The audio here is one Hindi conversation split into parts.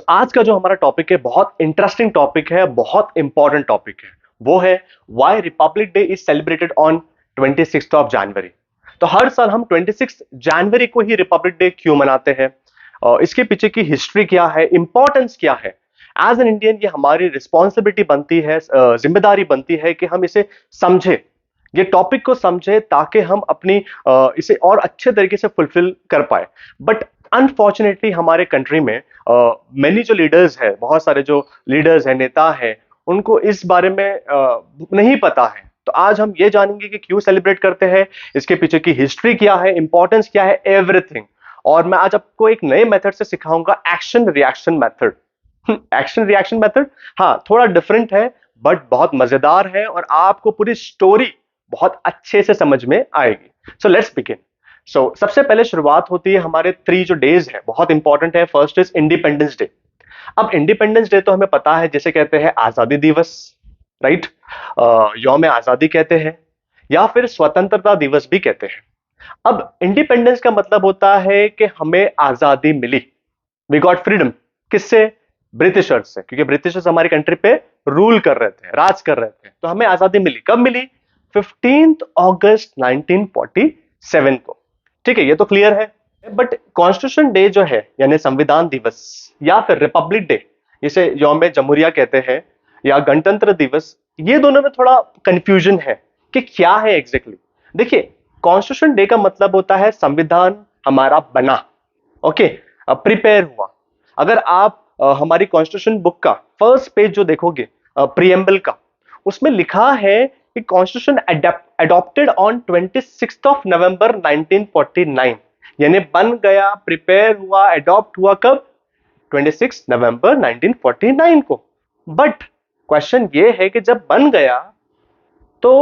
आज का जो हमारा टॉपिक है बहुत इंटरेस्टिंग टॉपिक है, बहुत इंपॉर्टेंट टॉपिक है। वो है why Republic day is celebrated on 26 जनवरी। तो हर साल हम 26 जनवरी को ही रिपब्लिक डे क्यों मनाते हैं, और इसके पीछे की हिस्ट्री क्या है, इंपॉर्टेंस क्या है। एज एन इंडियन ये हमारी रिस्पॉन्सिबिलिटी बनती है, जिम्मेदारी बनती है कि हम इसे समझे, ये टॉपिक को समझे, ताकि हम अपनी इसे और अच्छे तरीके से फुलफिल कर पाए। बट अनफॉर्चुनेटली हमारे कंट्री में मैनी जो लीडर्स है, बहुत सारे जो लीडर्स हैं, नेता हैं, उनको इस बारे में नहीं पता है। तो आज हम ये जानेंगे कि क्यों सेलिब्रेट करते हैं, इसके पीछे की हिस्ट्री क्या है, इंपॉर्टेंस क्या है, एवरीथिंग। और मैं आज आपको एक नए मेथड से सिखाऊंगा, action reaction method. Action reaction method, हाँ थोड़ा डिफरेंट है, बट बहुत मजेदार है और आपको पूरी स्टोरी बहुत अच्छे से समझ में आएगी। So let's begin. सबसे पहले शुरुआत होती है हमारे 3 जो डेज है, बहुत इंपॉर्टेंट है। First is independence day. अब इंडिपेंडेंस डे तो हमें पता है, जैसे कहते हैं आजादी दिवस, राइट, यौम आजादी कहते हैं, या फिर स्वतंत्रता दिवस भी कहते हैं। अब इंडिपेंडेंस का मतलब होता है कि हमें आजादी मिली, वी गॉट फ्रीडम। किससे? ब्रिटिशर्स से, क्योंकि ब्रिटिशर्स हमारी कंट्री पे रूल कर रहे थे, राज कर रहे थे। तो हमें आजादी मिली, कब मिली? 15 अगस्त 1947 को। ठीक है, ये तो क्लियर है। बट कॉन्स्टिट्यूशन डे जो है, यानी संविधान दिवस, या फिर रिपब्लिक डे, इसे यौम जमहूरिया कहते हैं, या गणतंत्र दिवस, ये दोनों में थोड़ा कंफ्यूजन है कि क्या है एग्जैक्टली। देखिए, कॉन्स्टिट्यूशन डे का मतलब होता है संविधान हमारा बना, ओके, प्रिपेयर हुआ। अगर आप हमारी कॉन्स्टिट्यूशन बुक का फर्स्ट पेज जो देखोगे, प्रीएम्बल का, उसमें लिखा है कि कॉन्स्टिट्यूशन अडॉप्टेड ऑन 26 नवंबर 1949, यानी बन गया, प्रिपेयर हुआ, अडॉप्ट हुआ कब? 26 नवंबर 1949 को। बट क्वेश्चन ये है कि जब बन गया तो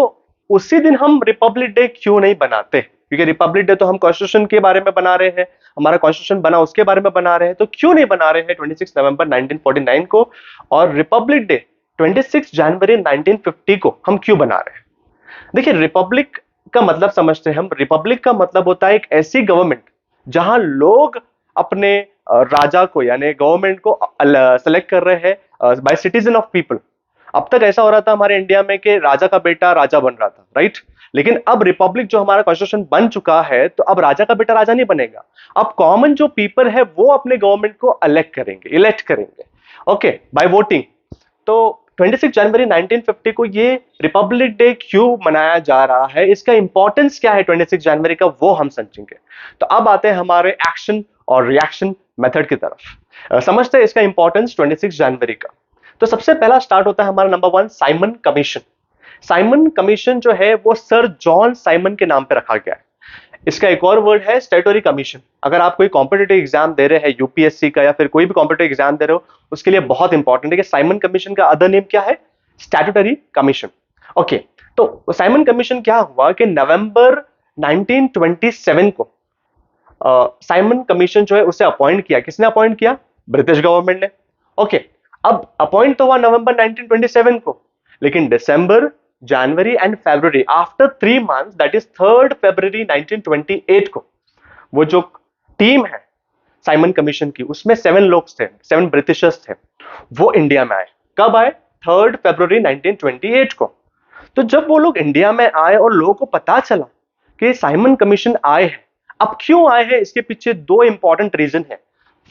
उसी दिन हम रिपब्लिक डे क्यों नहीं बनाते? क्योंकि रिपब्लिक डे तो हम कॉन्स्टिट्यूशन के बारे में बना रहे हैं, हमारा कॉन्स्टिट्यूशन बना उसके बारे में बना रहे हैं, तो क्यों नहीं बना रहे हैं 26 नवंबर 1949 को, और रिपब्लिक डे 26 जनवरी 1950 को हम क्यों बना रहे हैं? देखिए, रिपब्लिक का मतलब समझते हैं हम। रिपब्लिक का मतलब होता है एक ऐसी गवर्नमेंट जहां लोग अपने राजा को, यानी गवर्नमेंट को सेलेक्ट कर रहे हैं बाय सिटीजन ऑफ पीपल। अब तक ऐसा हो रहा था हमारे इंडिया में कि राजा का बेटा राजा बन रहा था, राइट। लेकिन अब रिपब्लिक जो हमारा कॉन्स्टिट्यूशन बन चुका है, तो अब राजा का बेटा राजा नहीं बनेगा। अब कॉमन जो पीपल है वो अपने गवर्नमेंट को इलेक्ट करेंगे, इलेक्ट करेंगे, ओके, बाय वोटिंग। तो 26 जनवरी 1950 को ये रिपब्लिक डे क्यों मनाया जा रहा है, इसका इंपॉर्टेंस क्या है 26 जनवरी का, वो हम समझेंगे। तो अब आते हैं हमारे एक्शन और रिएक्शन मेथड की तरफ। समझते हैं इसका इंपॉर्टेंस 26 जनवरी का। तो सबसे पहला स्टार्ट होता है हमारा number 1, Simon commission. Simon commission जो है वो सर जॉन साइमन के नाम पे रखा गया है। इसका एक और वर्ड है स्टैट्यूटरी कमीशन। अगर आप कोई कॉम्पिटिटिव एग्जाम दे रहे हैं, यूपीएससी का या फिर कोई भी कॉम्पिटिटिव एग्जाम दे रहे हो, उसके लिए बहुत इंपॉर्टेंट है कि साइमन कमीशन का अदर नेम क्या है? Statutory commission. ओके, तो साइमन कमीशन क्या हुआ कि नवंबर 1927 को साइमन कमीशन जो है उसे अपॉइंट किया। किसने अपॉइंट किया? ब्रिटिश गवर्नमेंट ने। ओके, अब अपॉइंट तो हुआ नवंबर 1927 को, लेकिन दिसंबर, जनवरी एंड फरवरी, आफ्टर 3 मंथ्स, दैट इज 3 फरवरी 1928 को, वो जो टीम है साइमन कमीशन की, उसमें 7 लोग थे, 7 ब्रिटिशर्स थे, वो इंडिया में आए। कब आए? 3 फरवरी 1928 को। तो जब वो लोग इंडिया में आए और लोगों को पता चला कि साइमन कमीशन आए हैं, अब क्यों आए हैं, इसके पीछे 2 इंपॉर्टेंट रीजन है।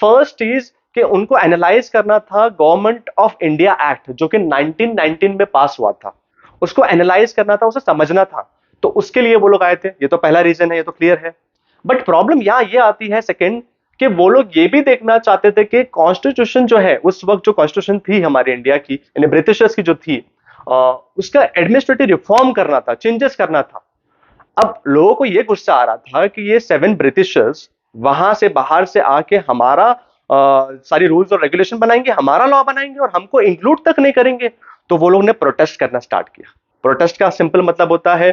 फर्स्ट इज कि उनको एनालाइज करना था गवर्नमेंट ऑफ इंडिया एक्ट, जो कि 1919 में पास हुआ था, उसको एनालाइज करना था, उसे समझना था। तो उसके लिए वो लोग आए थे। ये तो पहला रीजन है, ये तो क्लियर है। बट प्रॉब्लम यहां ये आती है सेकंड, कि वो लोग ये भी देखना चाहते थे कि कॉन्स्टिट्यूशन जो है, उस वक्त जो कॉन्स्टिट्यूशन थी हमारे इंडिया की, यानी ब्रिटिशर्स की जो थी, उसका एडमिनिस्ट्रेटिव रिफॉर्म करना था, चेंजेस करना था। अब लोगों को ये गुस्सा आ रहा था कि ये 7 ब्रिटिशर्स वहां से बाहर से आके हमारा सारी रूल्स और रेगुलेशन बनाएंगे, हमारा लॉ बनाएंगे और हमको इंक्लूड तक नहीं करेंगे। तो वो लोग ने प्रोटेस्ट करना स्टार्ट किया। प्रोटेस्ट का सिंपल मतलब होता है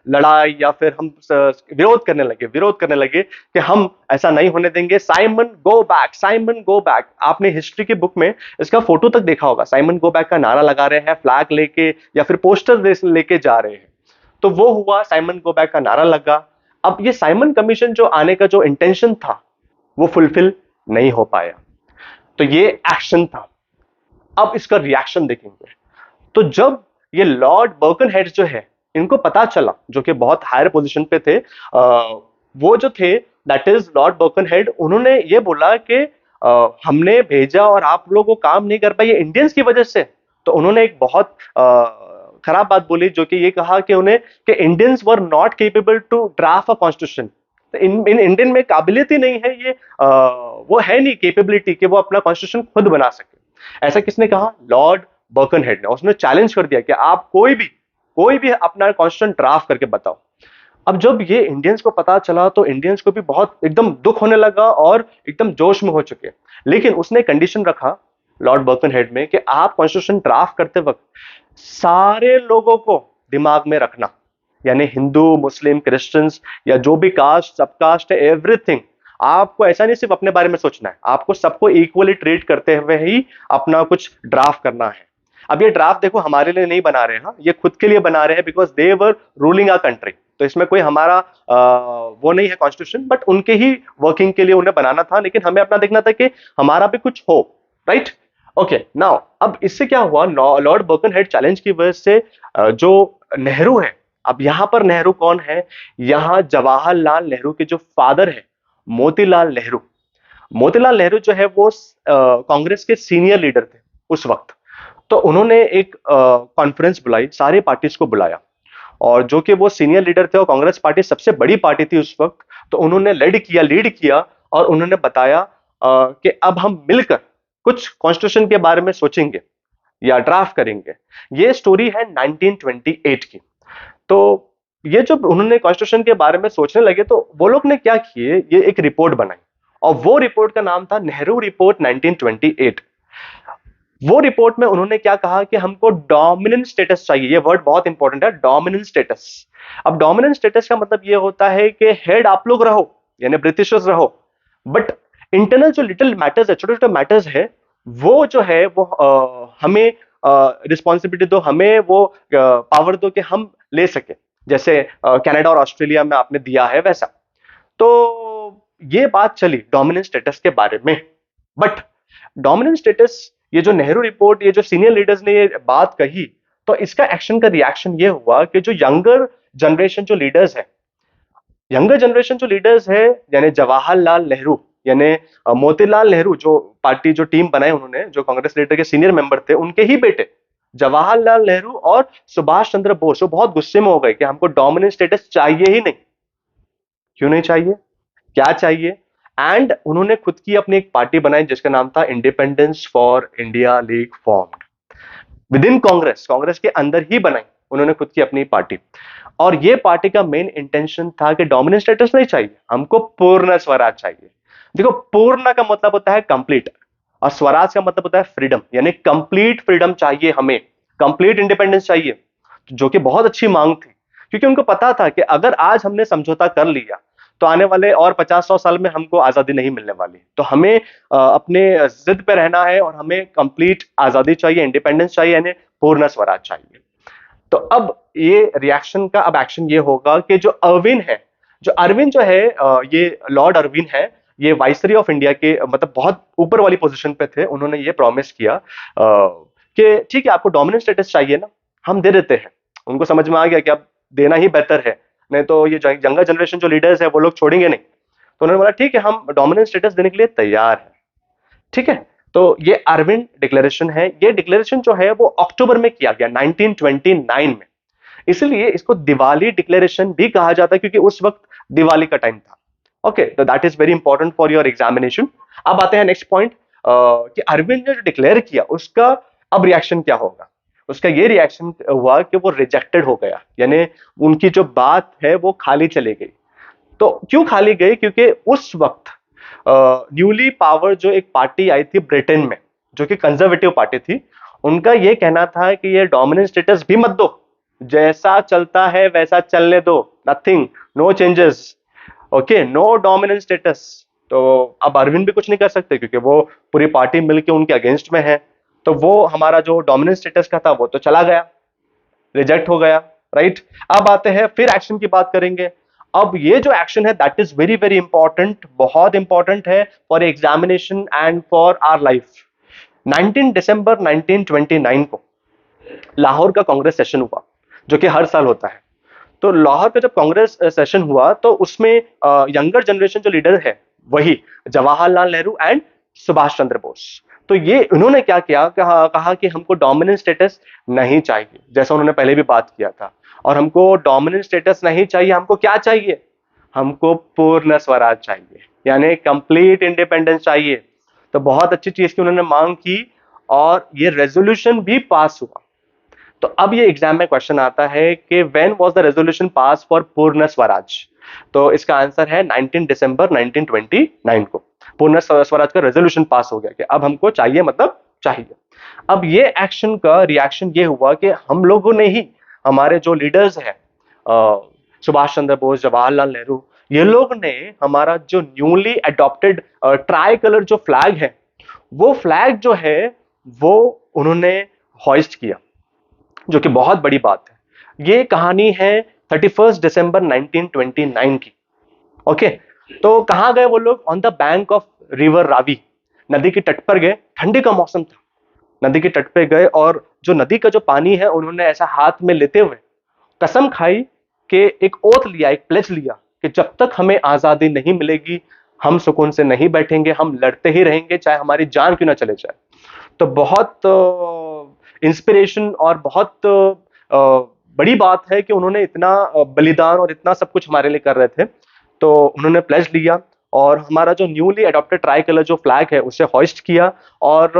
लड़ाई, या फिर हम विरोध करने लगे कि हम ऐसा नहीं होने देंगे। Simon go back, Simon go back. आपने हिस्ट्री की बुक में इसका फोटो तक देखा होगा, साइमन गो बैक का नारा लगा रहे हैं, फ्लैग लेके या फिर पोस्टर लेके जा रहे हैं। तो वो हुआ, साइमन गो बैक का नारा लगा। अब ये साइमन कमीशन जो आने का जो इंटेंशन था, वो फुलफिल नहीं हो पाया। तो ये एक्शन था। अब इसका रिएक्शन देखेंगे। तो जब ये लॉर्ड बर्कनहेड जो है, इनको पता चला, जो कि बहुत हायर पोजीशन पे थे, वो जो थे दैट इज लॉर्ड बर्कनहेड, उन्होंने ये बोला कि हमने भेजा और आप लोग वो काम नहीं कर पाए ये इंडियंस की वजह से। तो उन्होंने एक बहुत खराब बात बोली, जो कि ये कहा कि उन्हें कि Indians were not capable to draft a constitution. इन इंडियन में काबिलियत ही नहीं है, ये वो है नहीं केपेबिलिटी कि वो अपना कॉन्स्टिट्यूशन खुद बना सके। ऐसा किसने कहा? लॉर्ड बर्कनहेड ने। उसने चैलेंज कर दिया कि आप कोई भी अपना कॉन्स्टिट्यूशन ड्राफ्ट करके बताओ। अब जब ये इंडियंस को पता चला तो इंडियंस को भी बहुत एकदम दुख होने लगा और एकदम जोश में हो चुके। लेकिन उसने कंडीशन रखा लॉर्ड बर्कनहेड में कि आप कॉन्स्टिट्यूशन ड्राफ्ट करते वक्त सारे लोगों को दिमाग में रखना, यानी हिंदू, मुस्लिम, क्रिश्चियंस या जो भी कास्ट, सब कास्ट है, एवरीथिंग। आपको ऐसा नहीं सिर्फ अपने बारे में सोचना है, आपको सबको इक्वली ट्रीट करते हुए ही अपना कुछ ड्राफ्ट करना है। अब ये ड्राफ्ट देखो हमारे लिए नहीं बना रहे हैं, ये खुद के लिए बना रहे हैं, because they were ruling our country. तो इसमें कोई हमारा वो नहीं है कॉन्स्टिट्यूशन, बट उनके ही वर्किंग के लिए उन्हें बनाना था। लेकिन हमें अपना देखना था कि हमारा भी कुछ हो, राइट? ओके, नाउ अब इससे क्या हुआ, लॉर्ड बर्कनहेड चैलेंज की वजह से जो नेहरू है, अब यहां पर नेहरू कौन है? यहां जवाहरलाल नेहरू के जो फादर है मोतीलाल नेहरू। मोतीलाल नेहरू जो है वो कांग्रेस के सीनियर लीडर थे उस वक्त। तो उन्होंने एक कॉन्फ्रेंस बुलाई, सारे पार्टीज को बुलाया, और जो कि वो सीनियर लीडर थे और कांग्रेस पार्टी सबसे बड़ी पार्टी थी उस वक्त। तो उन्होंने लीड किया और उन्होंने बताया कि अब हम मिलकर कुछ कॉन्स्टिट्यूशन के बारे में सोचेंगे या ड्राफ्ट करेंगे। ये स्टोरी है 1928 की। तो ये जब उन्होंने कॉन्स्टिट्यूशन के बारे में सोचने लगे तो वो लोग ने क्या किए, ये एक रिपोर्ट बनाई, और वो रिपोर्ट का नाम था नेहरू रिपोर्ट 1928। वो रिपोर्ट में उन्होंने क्या कहा कि हमको डोमिनेंट स्टेटस चाहिए। ये वर्ड बहुत इंपॉर्टेंट है, डोमिनेंट स्टेटस। अब डोमिनेंट स्टेटस का मतलब ये होता है कि हेड आप लोग रहो, यानी ब्रिटिशर्स रहो, बट इंटरनल जो लिटिल मैटर्स है, छोटे छोटे मैटर्स है, वो जो है वो हमें रिस्पॉन्सिबिलिटी दो, हमें वो पावर दो कि हम ले सके, जैसे कनाडा और ऑस्ट्रेलिया में आपने दिया है वैसा। तो ये बात चली डोमिनेंट स्टेटस के बारे में। बट डोमिनेंट स्टेटस, ये जो नेहरू रिपोर्ट, ये जो सीनियर लीडर्स ने ये बात कही, तो इसका एक्शन का रिएक्शन ये हुआ कि जो यंगर जनरेशन जो लीडर्स है, यानी जवाहरलाल नेहरू, यानी मोतीलाल नेहरू, जो पार्टी जो टीम बनाए उन्होंने, जो कांग्रेस लीडर के सीनियर मेंबर थे, उनके ही बेटे जवाहरलाल नेहरू और सुभाष चंद्र बोस, वो बहुत गुस्से में हो गए कि हमको डोमिनेंट स्टेटस चाहिए ही नहीं। क्यों नहीं चाहिए, क्या चाहिए? एंड उन्होंने खुद की अपनी एक पार्टी बनाई जिसका नाम था independence for India league, formed with in Congress, Congress के अंदर ही बनाई उन्होंने खुद की अपनी पार्टी। और ये पार्टी का मेन इंटेंशन था कि डोमिनेंट स्टेटस नहीं चाहिए, हमको पूर्ण स्वराज चाहिए। देखो, पूर्ण का मतलब होता है कंप्लीट, और स्वराज का मतलब होता है फ्रीडम, यानी कंप्लीट फ्रीडम चाहिए हमें, कंप्लीट इंडिपेंडेंस चाहिए, जो कि बहुत अच्छी मांग थी। क्योंकि उनको पता था कि अगर आज हमने समझौता कर लिया तो आने वाले और 50-100 साल में हमको आजादी नहीं मिलने वाली। तो हमें अपने जिद पे रहना है और हमें कंप्लीट आजादी चाहिए, इंडिपेंडेंस चाहिए, यानी पूर्ण स्वराज चाहिए। तो अब ये रिएक्शन का अब एक्शन ये होगा कि जो अरविंद है, ये लॉर्ड अरविंद है, ये वाइसरी ऑफ इंडिया के मतलब बहुत ऊपर वाली पोजीशन पे थे। उन्होंने ये प्रॉमिस किया कि ठीक है, आपको डोमिनेंट स्टेटस चाहिए ना, हम दे देते हैं। उनको समझ में आ गया कि अब देना ही बेहतर है, नहीं तो ये यंगर जनरेशन जो लीडर्स है वो लोग छोड़ेंगे नहीं। तो उन्होंने बोला ठीक है, हम डोमिनेंट स्टेटस देने के लिए तैयार हैं। ठीक है, तो ये अरविंद डिक्लेरेशन है। ये डिक्लेरेशन जो है वो अक्टूबर में किया गया 1929 में, इसलिए इसको दिवाली डिक्लेरेशन भी कहा जाता है, क्योंकि उस वक्त दिवाली का टाइम था। ओके, तो that is very important for your examination. अब आते हैं नेक्स्ट पॉइंट कि अरविंद ने जो डिक्लेयर किया उसका अब रिएक्शन क्या होगा। उसका ये रिएक्शन हुआ कि वो रिजेक्टेड हो गया, यानी उनकी जो बात है वो खाली चली गई। तो क्यों खाली गई? क्योंकि उस वक्त न्यूली पावर जो एक पार्टी आई थी ब्रिटेन में, जो कि कंजर्वेटिव पार्टी थी, उनका यह कहना था कि ये डोमिनेंट स्टेटस भी मत दो, जैसा चलता है वैसा चलने दो, nothing, no changes, okay, no dominant status. तो अब अरविंद भी कुछ नहीं कर सकते क्योंकि वो पूरी पार्टी मिलके उनके अगेंस्ट में है। तो वो हमारा जो डोमिनेंट स्टेटस का था वो तो चला गया, रिजेक्ट हो गया, राइट? अब आते हैं फिर एक्शन की बात करेंगे। अब ये जो एक्शन है that is very very important, बहुत इंपॉर्टेंट है for examination and for our life. 19 दिसंबर 1929 को लाहौर का कांग्रेस सेशन हुआ, जो कि हर साल होता है। तो लाहौर का जब कांग्रेस सेशन हुआ तो उसमें यंगर जनरेशन जो लीडर है वही जवाहरलाल नेहरू एंड सुभाष चंद्र बोस। तो ये इन्होंने क्या किया, कहा कि हमको डोमिनेंट स्टेटस नहीं चाहिए, जैसा उन्होंने पहले भी बात किया था। और हमको डोमिनेंट स्टेटस नहीं चाहिए, हमको क्या चाहिए, हमको पूर्ण स्वराज चाहिए, यानी कंप्लीट इंडिपेंडेंस चाहिए। तो बहुत अच्छी चीज की उन्होंने मांग की और ये रेजोल्यूशन भी पास हुआ। तो अब ये एग्जाम में क्वेश्चन आता है कि when was the resolution pass for पूर्ण स्वराज। तो इसका आंसर है 19 दिसंबर 1929 को पूर्ण स्वराज का रेजोल्यूशन पास हो गया कि अब हमको चाहिए, मतलब चाहिए। अब ये एक्शन का रिएक्शन ये हुआ कि हम लोगों ने ही, हमारे जो लीडर्स हैं सुभाष चंद्र बोस, जवाहरलाल नेहरू, ये लोग ने हमारा जो न्यूली अडॉप्टेड ट्राई कलर जो फ्लैग है, वो फ्लैग जो है वो उन्होंने हॉइस्ट किया, जो कि बहुत बड़ी बात है। ये कहानी है 31 दिसंबर 1929 की। ओके, तो कहां गए वो लोग, on the bank of river Ravi, नदी के तट पर गए, ठंडी का मौसम था, नदी के तट पे गए और जो नदी का जो पानी है उन्होंने ऐसा हाथ में लेते हुए कसम खाई कि एक ओथ लिया, एक प्लेज लिया कि जब तक हमें आजादी नहीं मिलेगी हम सुकून से नहीं बैठेंगे, हम लड़ते ही रहेंगे चाहे हमारी जान क्यों ना चले जाए। तो बहुत इंस्पिरेशन और बहुत बड़ी बात है कि उन्होंने इतना बलिदान और इतना सब कुछ हमारे लिए कर रहे थे। तो उन्होंने प्लेज लिया और हमारा जो न्यूली अडॉप्टेड ट्राई कलर जो फ्लैग है उसे हॉइस्ट किया और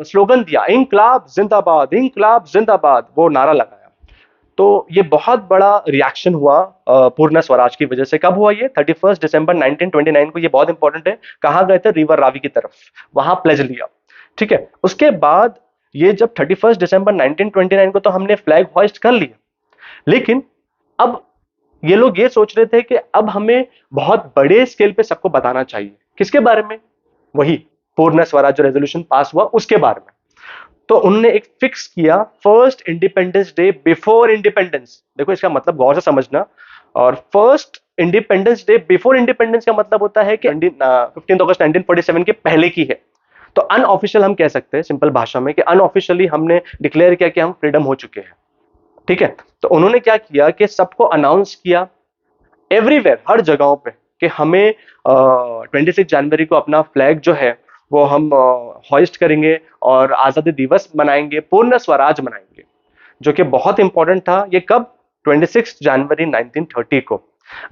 स्लोगन दिया, इंकलाब जिंदाबाद, इंकलाब जिंदाबाद, वो नारा लगाया। तो ये बहुत बड़ा रिएक्शन हुआ पूर्ण स्वराज की वजह से। कब हुआ ये, 31 दिसंबर 1929 को। ये बहुत इंपॉर्टेंट है, कहां गए थे, रिवर रावी की तरफ, वहां प्लेज लिया। ठीक है, उसके बाद ये जब 31 दिसंबर 1929 को तो हमने फ्लैग हॉइस्ट कर लिया, लेकिन अब ये लोग ये सोच रहे थे कि अब हमें बहुत बड़े स्केल पे सबको बताना चाहिए। किसके बारे में, वही पूर्ण स्वराज जो रेजोल्यूशन पास हुआ उसके बारे में। तो उन्होंने एक फिक्स किया, first independence day before independence. देखो इसका मतलब गौर से समझना, और first independence day before independence का मतलब होता है कि 15 अगस्त 1947 के पहले की है। तो अनऑफिशियल हम कह सकते हैं सिंपल भाषा में कि अनऑफिशियली हमने डिक्लेयर किया कि हम फ्रीडम हो चुके हैं। ठीक है, तो उन्होंने क्या किया कि सबको अनाउंस किया एवरीवेयर, हर जगहों पे, कि हमें 26 जनवरी को अपना फ्लैग जो है वो हम हॉइस्ट करेंगे और आजादी दिवस मनाएंगे, पूर्ण स्वराज मनाएंगे, जो कि बहुत इंपॉर्टेंट था। ये कब, 26 जनवरी 1930 को।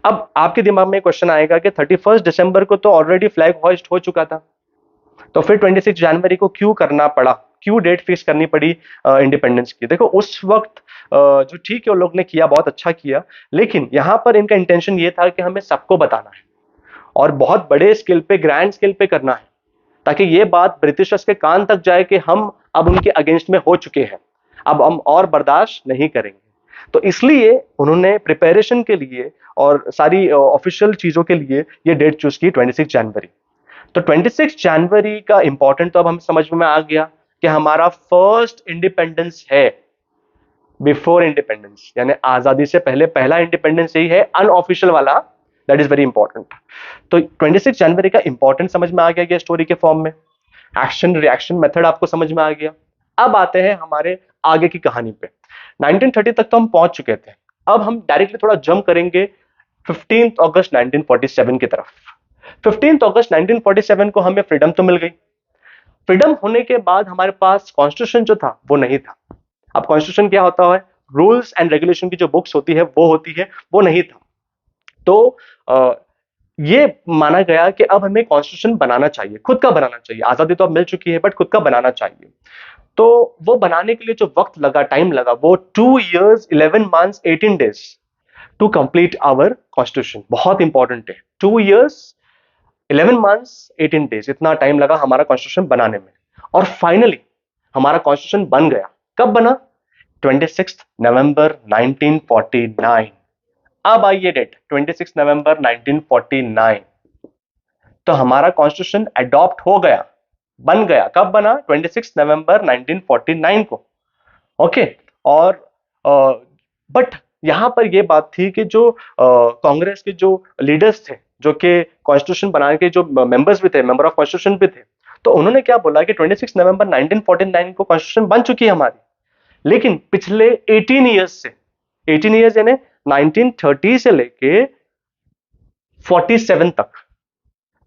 अब आपके दिमाग में क्वेश्चन आएगा कि 31 दिसंबर को तो ऑलरेडी फ्लैग हॉइस्ट हो चुका था, तो फिर 26 जनवरी को क्यों करना पड़ा, क्यों डेट फिक्स करनी पड़ी इंडिपेंडेंस की। देखो उस वक्त जो ठीक है वो लोग ने किया, बहुत अच्छा किया, लेकिन यहां पर इनका इंटेंशन ये था कि हमें सबको बताना है और बहुत बड़े स्केल पे, ग्रैंड स्केल पे करना है, ताकि ये बात ब्रिटिशर्स के कान तक जाए कि हम अब उनके अगेंस्ट में हो चुके हैं, अब हम और बर्दाश्त नहीं करेंगे। तो इसलिए उन्होंने प्रिपरेशन के लिए और सारी ऑफिशियल चीजों के लिए ये डेट चूज की 26 जनवरी। तो 26 जनवरी का इंपॉर्टेंट तो अब हम समझ में आ गया कि हमारा फर्स्ट इंडिपेंडेंस है बिफोर इंडिपेंडेंस, यानी आजादी से पहले पहला इंडिपेंडेंस यही है, अनऑफिशियल वाला, दैट इज वेरी इंपॉर्टेंट। तो 26 जनवरी का इंपॉर्टेंट समझ में आ गया कि स्टोरी के फॉर्म में एक्शन रिएक्शन मेथड आपको समझ में आ गया। अब आते हैं हमारे आगे की कहानी पे। 1930 तक तो हम पहुंच चुके थे, अब हम डायरेक्टली थोड़ा जंप करेंगे 15 अगस्त 1947 की तरफ। 15 अगस्त 1947 को हमें फ्रीडम तो मिल गई। फ्रीडम होने के बाद हमारे पास कॉन्स्टिट्यूशन जो था वो नहीं था। अब कॉन्स्टिट्यूशन क्या होता है, रूल्स एंड रेगुलेशन की जो बुक्स होती है वो होती है, वो नहीं था। तो ये माना गया कि अब हमें कॉन्स्टिट्यूशन बनाना चाहिए, खुद का बनाना चाहिए। आजादी तो अब मिल चुकी है बट खुद का बनाना चाहिए। तो वो बनाने के लिए जो वक्त लगा, टाइम लगा, वो 2 years 11 months 18 days to complete our constitution. बहुत इंपॉर्टेंट है, 2 years 11 months 18 days, इतना टाइम लगा हमारा कॉन्स्टिट्यूशन बनाने में। और फाइनली हमारा कॉन्स्टिट्यूशन बन गया। कब बना, 26 नवंबर 1949। अब आइए डेट, 26 नवंबर 1949, तो हमारा कॉन्स्टिट्यूशन अडॉप्ट हो गया, बन गया। कब बना, 26 नवंबर 1949 को। ओके, और बट यहां पर यह बात थी कि जो कांग्रेस के जो लीडर्स थे, जो कि कॉन्स्टिट्यूशन बनाने के जो मेंबर्स भी थे, मेंबर ऑफ कॉन्स्टिट्यूशन भी थे, तो उन्होंने क्या बोला कि 26 नवंबर 1949 को कॉन्स्टिट्यूशन बन चुकी है हमारी, लेकिन पिछले 18 ईयर्स से, 18 ईयर्स यानी 1930 से लेके 47 तक,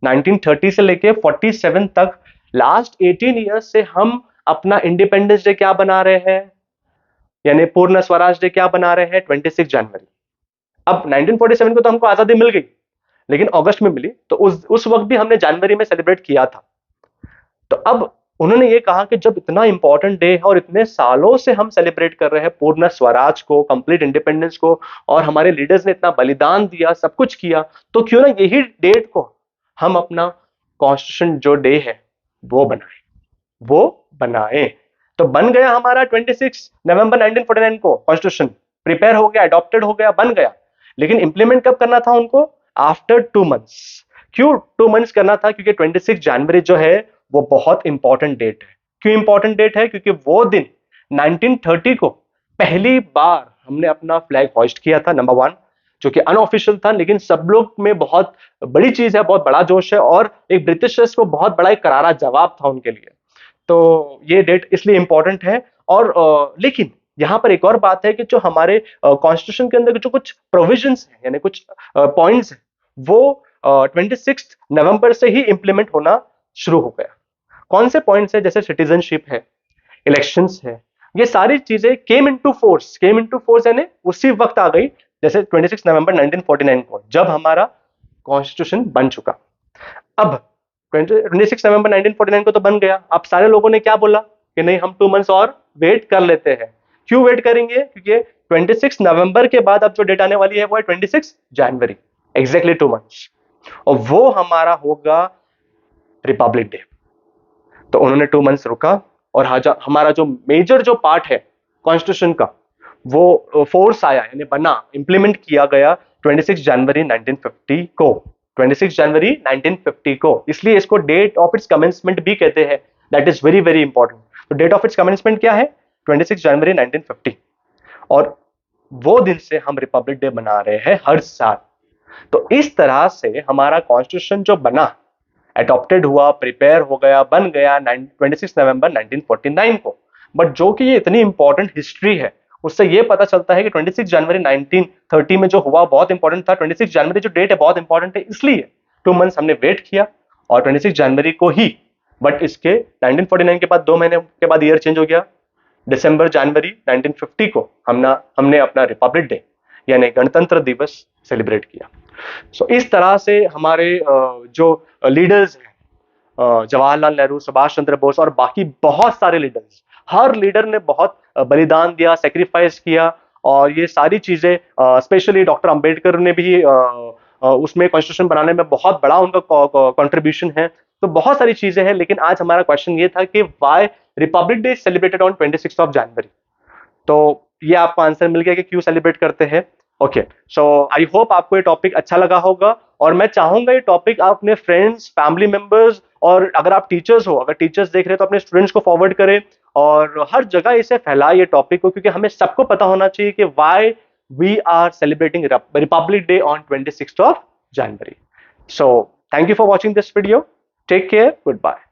1930 से लेके 47 तक, लास्ट 18 ईयर्स से हम अपना इंडिपेंडेंस डे क्या बना रहे हैं, यानी पूर्ण स्वराज डे क्या बना रहे हैं, 26 जनवरी। अब 1947 को तो हमको आजादी मिल गई, लेकिन अगस्त में मिली, तो उस वक्त भी हमने जनवरी में सेलिब्रेट किया था। तो अब उन्होंने ये कहा कि जब इतना इंपॉर्टेंट डे है और इतने सालों से हम सेलिब्रेट कर रहे हैं पूर्ण स्वराज को, कंप्लीट इंडिपेंडेंस को, और हमारे लीडर्स ने इतना बलिदान दिया, सब कुछ किया, तो क्यों ना यही डेट को हम अपना कॉन्स्टिट्यूशन जो डे है वो बनाए। तो बन गया हमारा 26 नवंबर 1949 को कॉन्स्टिट्यूशन, प्रिपेयर हो गया, अडॉप्टेड हो गया, बन गया। लेकिन इंप्लीमेंट कब करना था उनको? After 2 months. क्यों 2 मंथ्स करना था? क्योंकि 26 जनवरी जो है वो बहुत इंपॉर्टेंट डेट है। क्यों इंपॉर्टेंट डेट है? क्योंकि वो दिन 1930 को पहली बार हमने अपना फ्लैग होइस्ट किया था, नंबर 1, जो कि अनऑफिशियल था, लेकिन सब लोग में बहुत बड़ी चीज है, बहुत बड़ा जोश है, और एक ब्रिटिशर्स को बहुत बड़ा एक करारा जवाब था उनके लिए। तो ये डेट इसलिए इंपॉर्टेंट है। और लेकिन यहां पर एक और बात है कि जो हमारे कॉन्स्टिट्यूशन के अंदर जो कुछ प्रोविजंस हैं, यानी कुछ पॉइंट्स हैं, वो 26 नवंबर से ही इंप्लीमेंट होना शुरू हो गया। कौन से पॉइंट्स है? जैसे सिटीजनशिप है, इलेक्शंस है, ये सारी चीजें केम इनटू फोर्स यानी उसी वक्त आ गई, जैसे 26 नवंबर 1949 को, जब हमारा कॉन्स्टिट्यूशन बन चुका। अब 26 नवंबर 1949 को तो बन गया। अब सारे लोगों ने क्या बोला कि नहीं, हम 2 मंथ्स और वेट कर लेते हैं। क्यों वेट करेंगे? क्योंकि 26 नवंबर के बाद अब जो डेट आने वाली है वो है 26 जनवरी, एग्जैक्टली 2 मंथ्स, और वो हमारा होगा रिपब्लिक डे। तो उन्होंने 2 मंथ्स रुका, और हमारा जो मेजर जो पार्ट है कॉन्स्टिट्यूशन का, वो फोर्स आया, यानी बना, इंप्लीमेंट किया गया 26 जनवरी 1950 को, 26 जनवरी 1950 को। इसलिए इसको डेट ऑफ इट्स कमेंसमेंट भी कहते हैं। That is very very important. तो डेट ऑफ इट्स कमेंसमेंट क्या है? 26 जनवरी 1950, और वो दिन से हम रिपब्लिक डे मना रहे हैं हर साल। तो इस तरह से हमारा कॉन्स्टिट्यूशन जो बना, अडॉप्टेड हुआ, प्रिपेयर हो गया, बन गया 26 नवंबर 1949 को। बट जो कि ये इतनी इंपॉर्टेंट हिस्ट्री है, उससे ये पता चलता है कि 26 जनवरी 1930 में जो हुआ बहुत इंपॉर्टेंट था। 26 जनवरी जो डेट है बहुत इंपॉर्टेंट है, इसलिए 2 मंथ्स हमने वेट किया, और 26 जनवरी को ही, बट इसके 1949 के बाद 2 महीने के बाद ईयर चेंज हो गया, दिसंबर जनवरी 1950 को हमने अपना रिपब्लिक डे यानी गणतंत्र दिवस सेलिब्रेट किया। सो इस तरह से हमारे जो लीडर्स हैं, जवाहरलाल नेहरू, सुभाष चंद्र बोस और बाकी बहुत सारे लीडर्स, हर लीडर ने बहुत बलिदान दिया, सेक्रीफाइस किया, और ये सारी चीजें, स्पेशली डॉक्टर अंबेडकर ने भी उसमें कॉन्स्टिट्यूशन बनाने में बहुत बड़ा उनका कंट्रीब्यूशन है। तो बहुत सारी चीजें हैं, लेकिन आज हमारा क्वेश्चन ये था कि why Republic day celebrated on 26 of January. तो ये आपको आंसर मिल गया कि क्यों सेलिब्रेट करते हैं। ओके, सो आई होप आपको ये टॉपिक अच्छा लगा होगा, और मैं चाहूंगा ये टॉपिक आप अपने फ्रेंड्स, फैमिली मेंबर्स, और अगर आप टीचर्स हो, अगर टीचर्स देख रहे हैं तो अपने स्टूडेंट्स को फॉरवर्ड करें, और हर जगह इसे फैलाए ये टॉपिक को, क्योंकि हमें सबको पता होना चाहिए कि why we are celebrating republic day on 26th of January. So thank you for watching this video. Take care. Goodbye.